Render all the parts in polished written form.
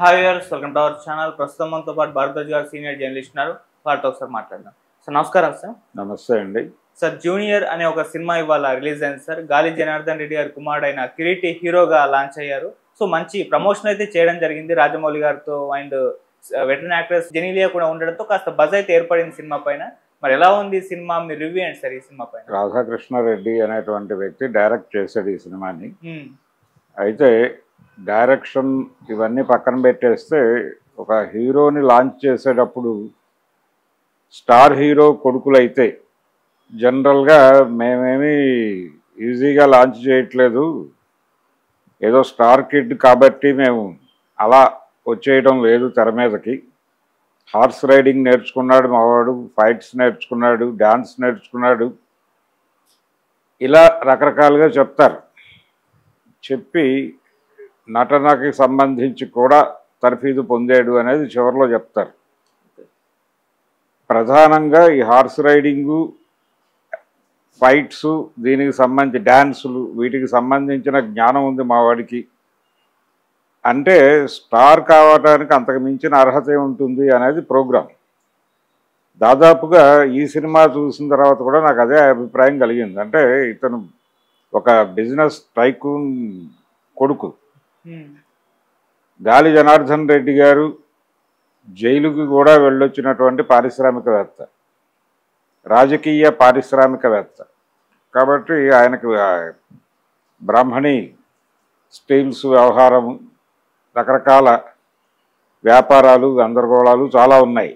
Hi viewers, welcome to our channel. ప్రస్తుతం మనతో పాటు భారద్వాజ్ గారు సీనియర్ జర్నలిస్ట్ ఉన్నారు. వారితో ఒకసారి మాట్లాడదాం. సార్ నమస్కారం. నమస్తే అండి. సార్ జూనియర్ అనే ఒక సినిమా ఇవాళ రిలీజ్ అయింది సార్. గాలి జనార్దన్ రెడ్డి గారి కుమారుడైన కిరీటి హీరోగా లాంచ్ అయ్యారు. సో మంచి ప్రమోషన్ అయితే చేయడం జరిగింది రాజమౌళి గారితో అండ్ వెటరన్ యాక్ట్రెస్ జెనీలియా కూడా ఉండడంతో కాస్త బజ్ అయితే ఏర్పడింది సినిమా పైన. మరి ఎలా ఉంది సినిమా, మీరు రివ్యూ ఏంటి సార్ ఈ సినిమా పైన? రాధాకృష్ణారెడ్డి అనేటువంటి వ్యక్తి డైరెక్ట్ చేశాడు ఈ సినిమాని. అయితే డైరెక్షన్ ఇవన్నీ పక్కన పెట్టేస్తే ఒక హీరోని లాంచ్ చేసేటప్పుడు స్టార్ హీరో కొడుకులైతే జనరల్గా మేమేమి ఈజీగా లాంచ్ చేయట్లేదు, ఏదో స్టార్ కిడ్ కాబట్టి మేము అలా వచ్చేయడం లేదు తెర మీదకి. హార్స్ రైడింగ్ నేర్చుకున్నాడు మావాడు, ఫైట్స్ నేర్చుకున్నాడు, డ్యాన్స్ నేర్చుకున్నాడు, ఇలా రకరకాలుగా చెప్తారు. చెప్పి నటనకి సంబంధించి కూడా తర్ఫీదు పొందాడు అనేది చివరిలో చెప్తారు. ప్రధానంగా ఈ హార్స్ రైడింగు, ఫైట్స్, దీనికి సంబంధించి డ్యాన్సులు, వీటికి సంబంధించిన జ్ఞానం ఉంది మా వాడికి అంటే స్టార్ కావడానికి అంతకు మించిన అర్హత ఉంటుంది అనేది ప్రోగ్రాం. దాదాపుగా ఈ సినిమా చూసిన తర్వాత కూడా నాకు అదే అభిప్రాయం కలిగింది. అంటే ఇతను ఒక బిజినెస్ టైకూన్ కొడుకు. గాలి జనార్దన్ రెడ్డి గారు జైలుకి కూడా వెళ్ళొచ్చినటువంటి పారిశ్రామికవేత్త, రాజకీయ పారిశ్రామికవేత్త. కాబట్టి ఆయనకు బ్రాహ్మణి స్టీల్స్ వ్యవహారం, రకరకాల వ్యాపారాలు, గందరగోళాలు చాలా ఉన్నాయి.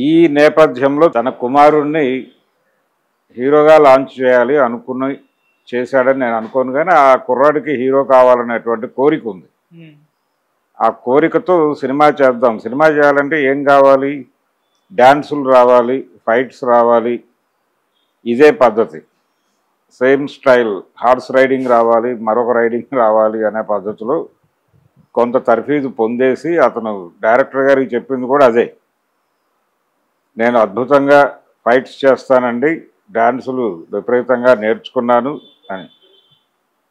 ఈ నేపథ్యంలో తన కుమారుణ్ణి హీరోగా లాంచ్ చేయాలి అనుకుని చేశాడని నేను అనుకోను, కానీ ఆ కుర్రాడికి హీరో కావాలనేటువంటి కోరిక ఉంది. ఆ కోరికతో సినిమా చేద్దాం, సినిమా చేయాలంటే ఏం కావాలి, డ్యాన్సులు రావాలి, ఫైట్స్ రావాలి, ఇదే పద్ధతి, సేమ్ స్టైల్, హార్స్ రైడింగ్ రావాలి, మరొక రైడింగ్ రావాలి అనే పద్ధతిలో కొంత తర్ఫీదు పొందేసి అతను డైరెక్టర్ గారికి చెప్పింది కూడా అదే. నేను అద్భుతంగా ఫైట్స్ చేస్తానండి, డ్యాన్సులు విపరీతంగా నేర్చుకున్నాను అని.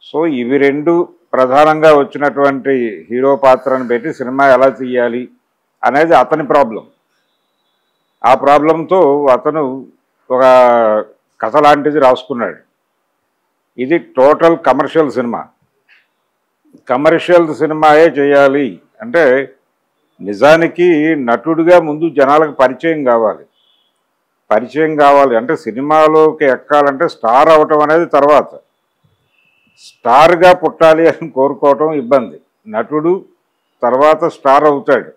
సో ఇవి రెండు ప్రధానంగా వచ్చినటువంటి హీరో పాత్రను పెట్టి సినిమా ఎలా తీయాలి అనేది అతని ప్రాబ్లం. ఆ ప్రాబ్లంతో అతను ఒక కథ లాంటిది రాసుకున్నాడు. ఇది టోటల్ కమర్షియల్ సినిమా. కమర్షియల్ సినిమాయే చేయాలి అంటే నిజానికి నటుడిగా ముందు జనాలకు పరిచయం కావాలి అంటే సినిమాలోకి ఎక్కాలంటే స్టార్ అవటం అనేది తర్వాత. స్టార్గా పుట్టాలి అని కోరుకోవటం ఇబ్బంది. నటుడు తర్వాత స్టార్ అవుతాడు.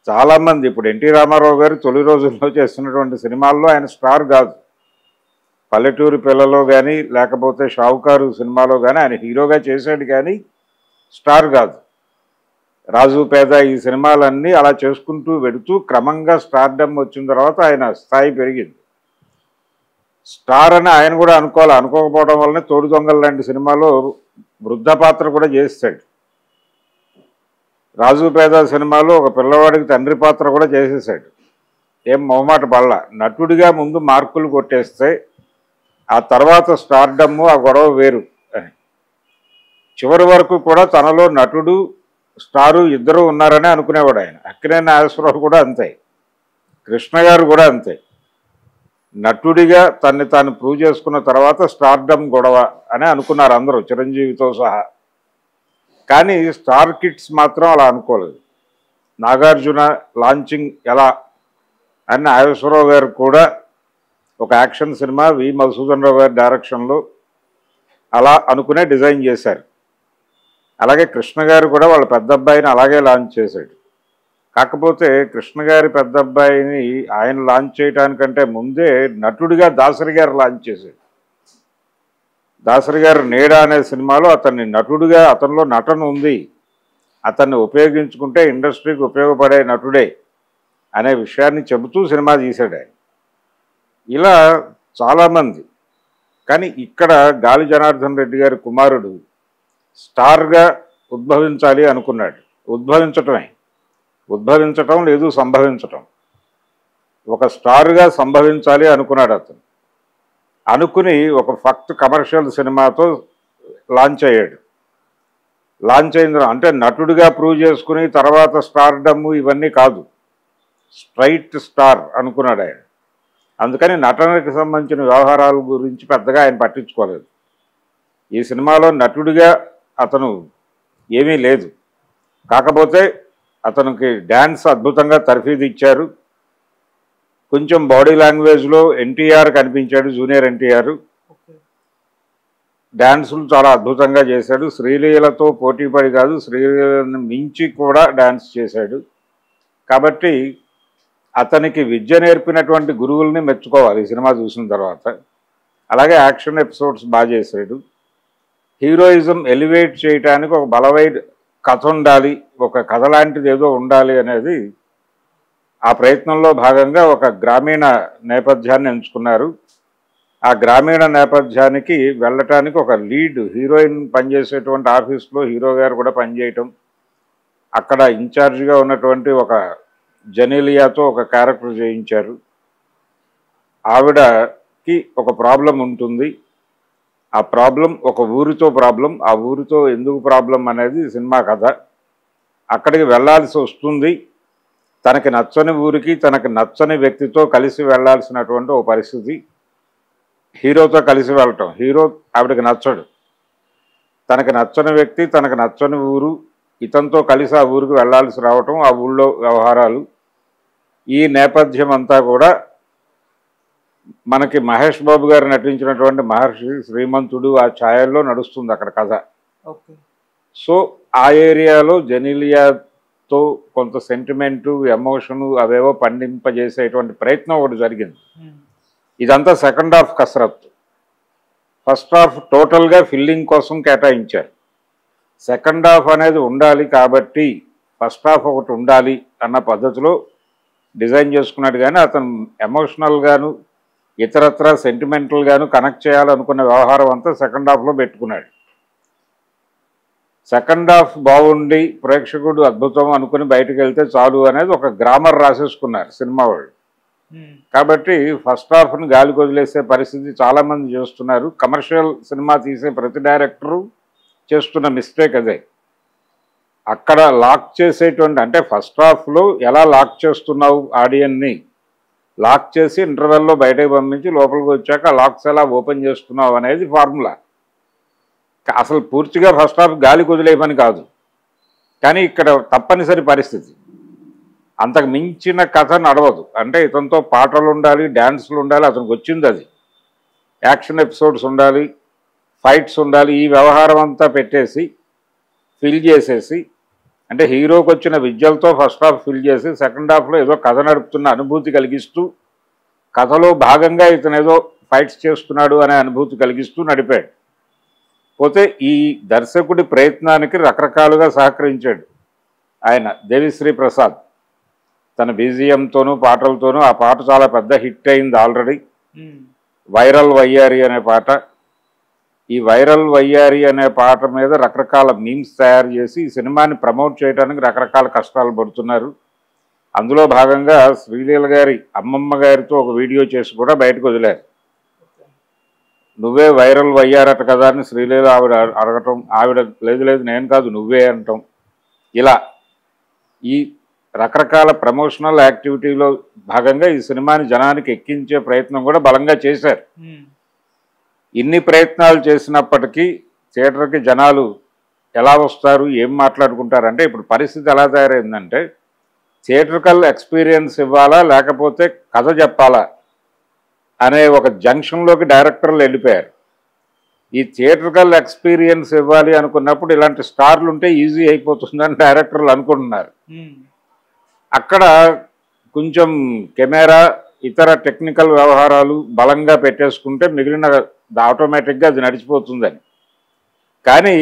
చాలామంది ఇప్పుడు ఎన్టీ రామారావు గారు తొలి రోజుల్లో చేస్తున్నటువంటి సినిమాల్లో ఆయన స్టార్ కాదు. పల్లెటూరి పిల్లలో కానీ లేకపోతే షావుకారు సినిమాలో కానీ ఆయన హీరోగా చేశాడు, కానీ స్టార్ కాదు. రాజు పేద ఈ సినిమాలన్నీ అలా చేసుకుంటూ వెడుతూ క్రమంగా స్టార్డమ్ వచ్చిన తర్వాత ఆయన స్థాయి పెరిగింది. స్టార్ అని ఆయన కూడా అనుకోకపోవడం వల్లనే తోడు దొంగలు లాంటి సినిమాలో వృద్ధ పాత్ర కూడా చేస్తాడు. రాజు పేద సినిమాలో ఒక పిల్లవాడికి తండ్రి పాత్ర కూడా చేసేసాడు. ఏం మొహమాట పడల. నటుడిగా ముందు మార్కులు కొట్టేస్తే ఆ తర్వాత స్టార్డమ్, ఆ గొడవ వేరు అని. చివరి వరకు కూడా తనలో నటుడు స్టారు ఇద్దరు ఉన్నారని అనుకునేవాడు ఆయన. అక్కినేని నాగేశ్వరరావు కూడా అంతే, కృష్ణ గారు కూడా అంతే. నటుడిగా తన్ని తాను ప్రూవ్ చేసుకున్న తర్వాత స్టార్డమ్ గొడవ అని అనుకున్నారు అందరూ, చిరంజీవితో సహా. కానీ స్టార్ కిడ్స్ మాత్రం అలా అనుకోలేదు. నాగార్జున లాంచింగ్ ఎలా అని నాగేశ్వరరావు గారు కూడా ఒక యాక్షన్ సినిమా వి మధుసూదన్ రావు గారి డైరెక్షన్లో అలా అనుకునే డిజైన్ చేశారు. అలాగే కృష్ణ గారు కూడా వాళ్ళ పెద్ద అబ్బాయిని అలాగే లాంచ్ చేశాడు. కాకపోతే కృష్ణ గారి పెద్ద అబ్బాయిని ఆయన లాంచ్ చేయడానికంటే ముందే నటుడిగా దాసరి గారు లాంచ్ చేశాడు. దాసరి గారు నీడ అనే సినిమాలో అతన్ని నటుడిగా, అతనిలో నటన ఉంది, అతన్ని ఉపయోగించుకుంటే ఇండస్ట్రీకి ఉపయోగపడే నటుడే అనే విషయాన్ని చెబుతూ సినిమా తీశాడు ఆయన. ఇలా చాలామంది. కానీ ఇక్కడ గాలి జనార్దన్ రెడ్డి గారి కుమారుడు స్టార్గా ఉద్భవించాలి అనుకున్నాడు. ఉద్భవించటం లేదు, సంభవించటం. ఒక స్టార్గా సంభవించాలి అనుకున్నాడు అతను. అనుకుని ఒక ఫక్త్ కమర్షియల్ సినిమాతో లాంచ్ అయ్యాడు. లాంచ్ అయింది అంటే నటుడిగా ప్రూవ్ చేసుకుని తర్వాత స్టార్డమ్ ఇవన్నీ కాదు, స్ట్రైట్ స్టార్ అనుకున్నాడు ఆయన. అందుకని నటనకి సంబంధించిన వ్యవహారాల గురించి పెద్దగా ఆయన పట్టించుకోలేదు. ఈ సినిమాలో నటుడిగా అతను ఏమీ లేదు, కాకపోతే అతనికి డ్యాన్స్ అద్భుతంగా తర్ఫీదు ఇచ్చారు. కొంచెం బాడీ లాంగ్వేజ్లో ఎన్టీఆర్ కనిపించాడు, జూనియర్ ఎన్టీఆర్. డ్యాన్సులు చాలా అద్భుతంగా చేశాడు. శ్రీలీలతో పోటీపడి కాదు, శ్రీలీలను మించి కూడా డ్యాన్స్ చేశాడు. కాబట్టి అతనికి విద్య నేర్పినటువంటి గురువుల్ని మెచ్చుకోవాలి ఈ సినిమా చూసిన తర్వాత. అలాగే యాక్షన్ ఎపిసోడ్స్ బాగా చేశాడు. హీరోయిజం ఎలివేట్ చేయడానికి ఒక బలమైన కథ ఉండాలి, ఒక కథ లాంటిది ఏదో ఉండాలి అనేది ఆ ప్రయత్నంలో భాగంగా ఒక గ్రామీణ నేపథ్యాన్ని ఎంచుకున్నారు. ఆ గ్రామీణ నేపథ్యానికి వెళ్ళటానికి ఒక లీడ్ హీరోయిన్ పనిచేసేటువంటి ఆఫీస్లో హీరో గారు కూడా పనిచేయటం, అక్కడ ఇన్ఛార్జిగా ఉన్నటువంటి ఒక జెనీలియాతో ఒక క్యారెక్టర్ చేయించారు. ఆవిడకి ఒక ప్రాబ్లం ఉంటుంది, ఆ ప్రాబ్లం ఒక ఊరితో ప్రాబ్లం, ఆ ఊరితో ఎందుకు ప్రాబ్లం అనేది సినిమా కథ. అక్కడికి వెళ్ళాల్సి వస్తుంది, తనకి నచ్చని ఊరికి తనకి నచ్చని వ్యక్తితో కలిసి వెళ్ళాల్సినటువంటి ఒక పరిస్థితి. హీరోతో కలిసి వెళ్ళటం, హీరో ఆవిడకి నచ్చడు, తనకి నచ్చని వ్యక్తి తనకు నచ్చని ఊరు, ఇతనితో కలిసి ఆ ఊరికి వెళ్ళాల్సి రావటం, ఆ ఊళ్ళో వ్యవహారాలు, ఈ నేపథ్యం అంతా కూడా మనకి మహేష్ బాబు గారు నటించినటువంటి మహర్షి శ్రీమంతుడు ఆ ఛాయల్లో నడుస్తుంది అక్కడ కథ. సో ఆ ఏరియాలో జెనీలియాతో కొంత సెంటిమెంటు ఎమోషను అవేవో పండింపజేసేటువంటి ప్రయత్నం ఒకటి జరిగింది. ఇదంతా సెకండ్ హాఫ్ కసరత్తు. ఫస్ట్ హాఫ్ టోటల్గా ఫిల్లింగ్ కోసం కేటాయించారు. సెకండ్ హాఫ్ అనేది ఉండాలి కాబట్టి ఫస్ట్ హాఫ్ ఒకటి ఉండాలి అన్న పద్ధతిలో డిజైన్ చేసుకున్నాడు. కానీ అతను ఎమోషనల్గాను ఇతరత్ర సెంటిమెంటల్గాను కనెక్ట్ చేయాలనుకున్న వ్యవహారం అంతా సెకండ్ హాఫ్లో పెట్టుకున్నాడు. సెకండ్ హాఫ్ బాగుండి ప్రేక్షకుడు అద్భుతం అనుకుని బయటకు వెళ్తే చాలు అనేది ఒక గ్రామర్ రాసేసుకున్నారు సినిమా వాళ్ళు. కాబట్టి ఫస్ట్ హాఫ్ను గాలికి వదిలేసే పరిస్థితి చాలామంది చేస్తున్నారు. కమర్షియల్ సినిమా తీసే ప్రతి డైరెక్టరు చేస్తున్న మిస్టేక్ అదే. అక్కడ లాక్ చేసేటువంటి అంటే ఫస్ట్ హాఫ్లో ఎలా లాక్ చేస్తున్నావు ఆడియన్ని, లాక్ చేసి ఇంటర్వెల్లో బయటకు పంపించి లోపలికి వచ్చాక లాక్స్ ఎలా ఓపెన్ చేస్తున్నావు అనేది ఫార్ములా. అసలు పూర్తిగా ఫస్ట్ హాఫ్ గాలికి వదిలే పని కాదు, కానీ ఇక్కడ తప్పనిసరి పరిస్థితి. అంతకు మించిన కథ నడవదు. అంటే ఇతనితో పాటలు ఉండాలి, డ్యాన్సులు ఉండాలి, అతనికి వచ్చింది అది, యాక్షన్ ఎపిసోడ్స్ ఉండాలి, ఫైట్స్ ఉండాలి. ఈ వ్యవహారం అంతా పెట్టేసి ఫిల్ చేసేసి అంటే హీరోకి వచ్చిన విద్యలతో ఫస్ట్ హాఫ్ ఫిల్ చేసి సెకండ్ హాఫ్లో ఏదో కథ నడుపుతున్న అనుభూతి కలిగిస్తూ, కథలో భాగంగా ఇతను ఏదో ఫైట్స్ చేస్తున్నాడు అనే అనుభూతి కలిగిస్తూ నడిపాడు. పోతే ఈ దర్శకుడి ప్రయత్నానికి రకరకాలుగా సహకరించాడు ఆయన. దేవిశ్రీ ప్రసాద్ తన బీజిఎంతోనూ పాటలతోనూ, ఆ పాట చాలా పెద్ద హిట్ అయింది ఆల్రెడీ, వైరల్ వయ్యారి అనే పాట. ఈ వైరల్ వయ్యారి అనే పాట మీద రకరకాల మీమ్స్ తయారు చేసి ఈ సినిమాని ప్రమోట్ చేయడానికి రకరకాల కష్టాలు పడుతున్నారు. అందులో భాగంగా శ్రీలీల గారి అమ్మమ్మ గారితో ఒక వీడియో చేసి కూడా బయటకు వదిలారు. నువ్వే వైరల్ వయ్యారట కదా అని శ్రీలీల ఆవిడ అడగటం, ఆవిడ లేదు లేదు నేను కాదు నువ్వే అనటం, ఇలా ఈ రకరకాల ప్రమోషనల్ యాక్టివిటీలో భాగంగా ఈ సినిమాని జనానికి ఎక్కించే ప్రయత్నం కూడా బలంగా చేశారు. ఇన్ని ప్రయత్నాలు చేసినప్పటికీ థియేటర్కి జనాలు ఎలా వస్తారు, ఏం మాట్లాడుకుంటారంటే ఇప్పుడు పరిస్థితి ఎలా తయారైందంటే థియేటర్కల్ ఎక్స్పీరియన్స్ ఇవ్వాలా లేకపోతే కథ చెప్పాలా అనే ఒక జంక్షన్లోకి డైరెక్టర్లు వెళ్ళిపోయారు. ఈ థియేటర్కల్ ఎక్స్పీరియన్స్ ఇవ్వాలి అనుకున్నప్పుడు ఇలాంటి స్టార్లు ఉంటే ఈజీ అయిపోతుందని డైరెక్టర్లు అనుకుంటున్నారు. అక్కడ కొంచెం కెమెరా ఇతర టెక్నికల్ వ్యవహారాలు బలంగా పెట్టేసుకుంటే మిగిలిన ఆటోమేటిక్గా అది నడిచిపోతుందని. కానీ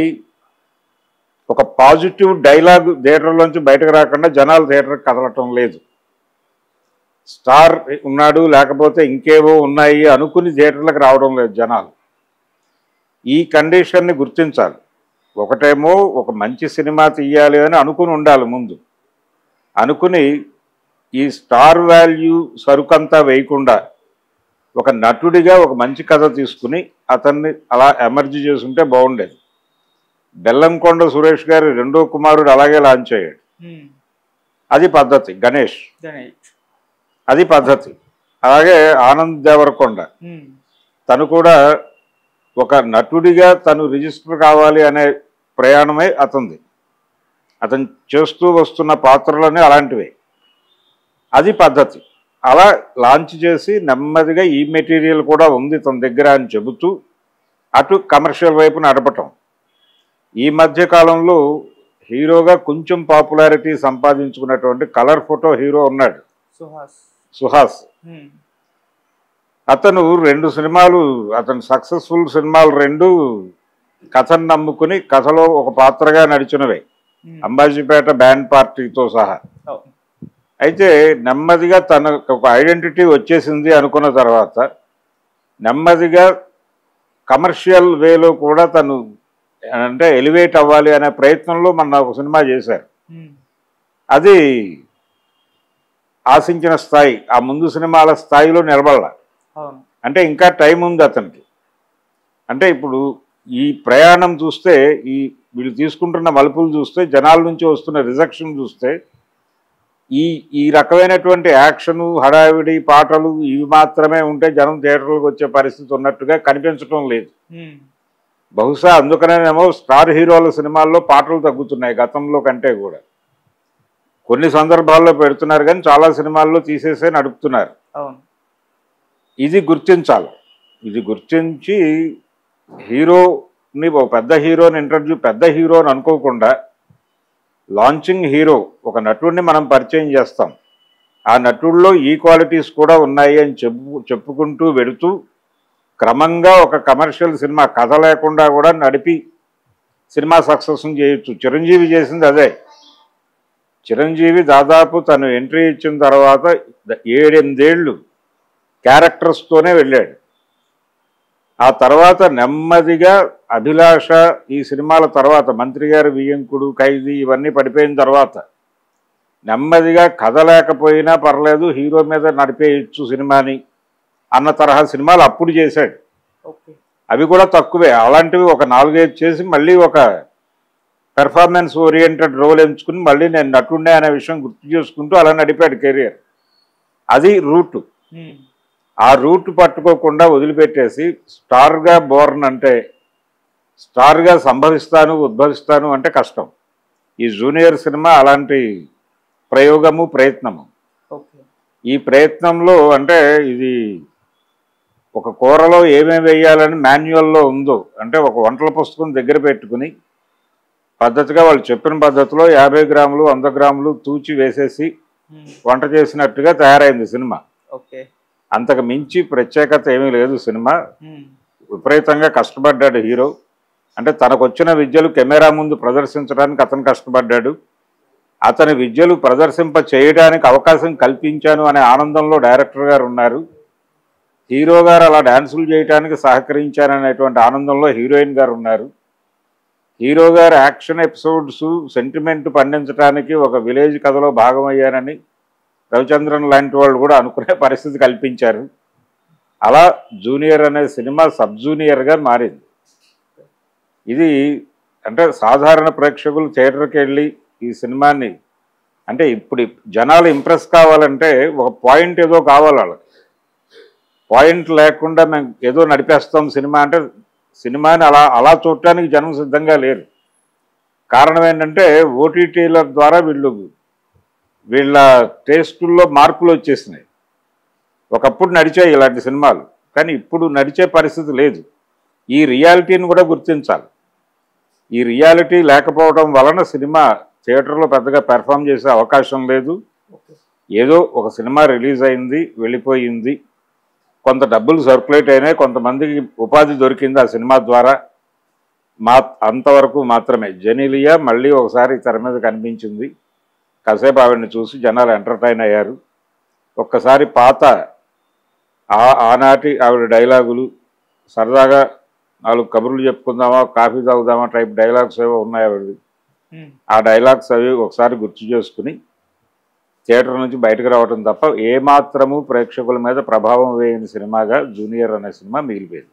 ఒక పాజిటివ్ డైలాగ్ థియేటర్లోంచి బయటకు రాకుండా జనాలు థియేటర్కి కదలటం లేదు. స్టార్ ఉన్నాడు లేకపోతే ఇంకేవో ఉన్నాయి అనుకుని థియేటర్లకు రావడం లేదు జనాలు. ఈ కండిషన్ని గుర్తించాలి. ఒకటేమో ఒక మంచి సినిమా తీయాలి అని అనుకుని ఉండాలి ముందు, అనుకుని ఈ స్టార్ వాల్యూ సరుకంతా వేయకుండా ఒక నటుడిగా ఒక మంచి కథ తీసుకుని అతన్ని అలా ఎమర్జీ చేసుంటే బాగుండేది. బెల్లంకొండ సురేష్ గారి రెండో కుమారుడు అలాగే లాంచ్ అయ్యాడు. అది పద్ధతి. గణేష్ అది పద్ధతి. అలాగే ఆనంద్ దేవరకొండ తను కూడా ఒక నటుడిగా తను రిజిస్టర్ కావాలి అనే ప్రయాణమే అతనిది. అతను చేస్తూ వస్తున్న పాత్రలన్నీ అలాంటివే. అది పద్ధతి. అలా లాంచ్ చేసి నెమ్మదిగా ఈ మెటీరియల్ కూడా ఉంది తన దగ్గర అని చెబుతూ అటు కమర్షియల్ వైపు నడపటం. ఈ మధ్య కాలంలో హీరోగా కొంచెం పాపులారిటీ సంపాదించుకున్నటువంటి కలర్ ఫోటో హీరో ఉన్నాడు, సుహాస్. అతను 2 సినిమాలు, అతను సక్సెస్ఫుల్ సినిమాలు 2 కథను నమ్ముకుని కథలో ఒక పాత్రగా నడిచినవే, అంబాజీపేట బ్యాండ్ పార్టీతో సహా. అయితే నెమ్మదిగా తనకు ఒక ఐడెంటిటీ వచ్చేసింది అనుకున్న తర్వాత నెమ్మదిగా కమర్షియల్ వేలో కూడా తను అంటే ఎలివేట్ అవ్వాలి అనే ప్రయత్నంలో మన ఒక సినిమా చేశారు. అది ఆశించిన స్థాయి, ఆ ముందు సినిమాల స్థాయిలో నిలబడాల. అంటే ఇంకా టైం ఉంది అతనికి. అంటే ఇప్పుడు ఈ ప్రయాణం చూస్తే, ఈ వీళ్ళు తీసుకుంటున్న మలుపులు చూస్తే, జనాల నుంచి వస్తున్న రిజెక్షన్ చూస్తే, ఈ రకమైనటువంటి యాక్షను, హడావిడి, పాటలు ఇవి మాత్రమే ఉంటే జనం థియేటర్లకు వచ్చే పరిస్థితి ఉన్నట్టుగా కనిపించడం లేదు. బహుశా అందుకనేమో స్టార్ హీరోల సినిమాల్లో పాటలు తగ్గుతున్నాయి గతంలో కంటే కూడా. కొన్ని సందర్భాల్లో పెడుతున్నారు కానీ చాలా సినిమాల్లో తీసేసే నడుపుతున్నారు. ఇది గుర్తించాలి. ఇది గుర్తించి హీరోని, ఒక పెద్ద హీరోని పెద్ద హీరోని అనుకోకుండా లాంచింగ్ హీరో, ఒక నటుడిని మనం పరిచయం చేస్తాం. ఆ నటుడిలో ఈ క్వాలిటీస్ కూడా ఉన్నాయి అని చెప్పుకుంటూ వెడుతూ క్రమంగా ఒక కమర్షియల్ సినిమా కథ లేకుండా కూడా నడిపి సినిమా సక్సెస్ చేయొచ్చు. చిరంజీవి చేసింది అదే. చిరంజీవి దాదాపు తను ఎంట్రీ ఇచ్చిన తర్వాత 7-8 ఏళ్ళు క్యారెక్టర్స్తోనే వెళ్ళాడు. ఆ తర్వాత నెమ్మదిగా అభిలాష, ఈ సినిమాల తర్వాత మంత్రి గారి వియ్యంకుడు, ఖైదీ ఇవన్నీ పడిపోయిన తర్వాత నెమ్మదిగా కథ లేకపోయినా పర్లేదు హీరో మీద నడిపేయచ్చు సినిమాని అన్న తరహా సినిమాలు అప్పుడు చేశాడు. అవి కూడా తక్కువే. అలాంటివి ఒక 4-5 చేసి మళ్ళీ ఒక పెర్ఫార్మెన్స్ ఓరియంటెడ్ రోల్ ఎంచుకుని మళ్ళీ నేను నటుండే అనే విషయం గుర్తు చేసుకుంటూ అలా నడిపాడు కెరియర్. అది రూటు. ఆ రూట్ పట్టుకోకుండా వదిలిపెట్టేసి స్టార్గా బోర్న్ అంటే, స్టార్గా సంభవిస్తాను ఉద్భవిస్తాను అంటే కష్టం. ఈ జూనియర్ సినిమా అలాంటి ప్రయోగము, ప్రయత్నము. ఈ ప్రయత్నంలో అంటే ఇది ఒక కూరలో ఏమేమి వేయాలని మాన్యువల్లో ఉందో, అంటే ఒక వంటల పుస్తకం దగ్గర పెట్టుకుని పద్ధతిగా వాళ్ళు చెప్పిన పద్ధతిలో 50 గ్రాములు 100 గ్రాములు తూచి వేసేసి వంట చేసినట్టుగా తయారైంది సినిమా. అంతకు మించి ప్రత్యేకత ఏమీ లేదు సినిమా. విపరీతంగా కష్టపడ్డాడు హీరో. అంటే తనకు వచ్చిన విద్యలు కెమెరా ముందు ప్రదర్శించడానికి అతను కష్టపడ్డాడు. అతని విద్యలు ప్రదర్శింప చేయడానికి అవకాశం కల్పించాను అనే ఆనందంలో డైరెక్టర్ గారు ఉన్నారు. హీరో గారు అలా డ్యాన్సులు చేయడానికి సహకరించారనేటువంటి ఆనందంలో హీరోయిన్ గారు ఉన్నారు. హీరో గారు యాక్షన్ ఎపిసోడ్స్, సెంటిమెంట్ పండించడానికి ఒక విలేజ్ కథలో భాగమయ్యారని రవిచంద్రన్ లాంటి వాళ్ళు కూడా అనుకునే పరిస్థితి కల్పించారు. అలా జూనియర్ అనే సినిమా సబ్ జూనియర్గా మారింది. ఇది అంటే సాధారణ ప్రేక్షకులు థియేటర్కి వెళ్ళి ఈ సినిమాని, అంటే ఇప్పుడు జనాలు ఇంప్రెస్ కావాలంటే ఒక పాయింట్ ఏదో కావాలి వాళ్ళకి. పాయింట్ లేకుండా మేము ఏదో నడిపేస్తాం సినిమా అంటే, సినిమాని అలా చూడటానికి జనం సిద్ధంగా లేరు. కారణం ఏంటంటే ఓటీటీల ద్వారా వీళ్ళ టేస్టుల్లో మార్పులు వచ్చేసినాయి. ఒకప్పుడు నడిచాయి ఇలాంటి సినిమాలు, కానీ ఇప్పుడు నడిచే పరిస్థితి లేదు. ఈ రియాలిటీని కూడా గుర్తించాలి. ఈ రియాలిటీ లేకపోవడం వలన సినిమా థియేటర్లో పెద్దగా పెర్ఫామ్ చేసే అవకాశం లేదు. ఏదో ఒక సినిమా రిలీజ్ అయింది, వెళ్ళిపోయింది, కొంత డబ్బులు సర్క్యులేట్ అయినాయి, కొంతమందికి ఉపాధి దొరికింది ఆ సినిమా ద్వారా, అంతవరకు మాత్రమే. జెనీలియా మళ్ళీ ఒకసారి తెర మీద కనిపించింది. కాసేపు ఆవిడని చూసి జనాలు ఎంటర్టైన్ అయ్యారు. ఒక్కసారి పాత ఆనాటి ఆవిడ డైలాగులు, సరదాగా 4 కబుర్లు చెప్పుకుందామా, కాఫీ తాగుదామా టైప్ డైలాగ్స్ ఏవో ఉన్నాయి ఆవిడవి. ఆ డైలాగ్స్ అవి ఒకసారి గుర్తు చేసుకుని థియేటర్ నుంచి బయటకు రావడం తప్ప ఏమాత్రము ప్రేక్షకుల మీద ప్రభావం వేయని సినిమాగా జూనియర్ అనే సినిమా మిగిలిపోయింది.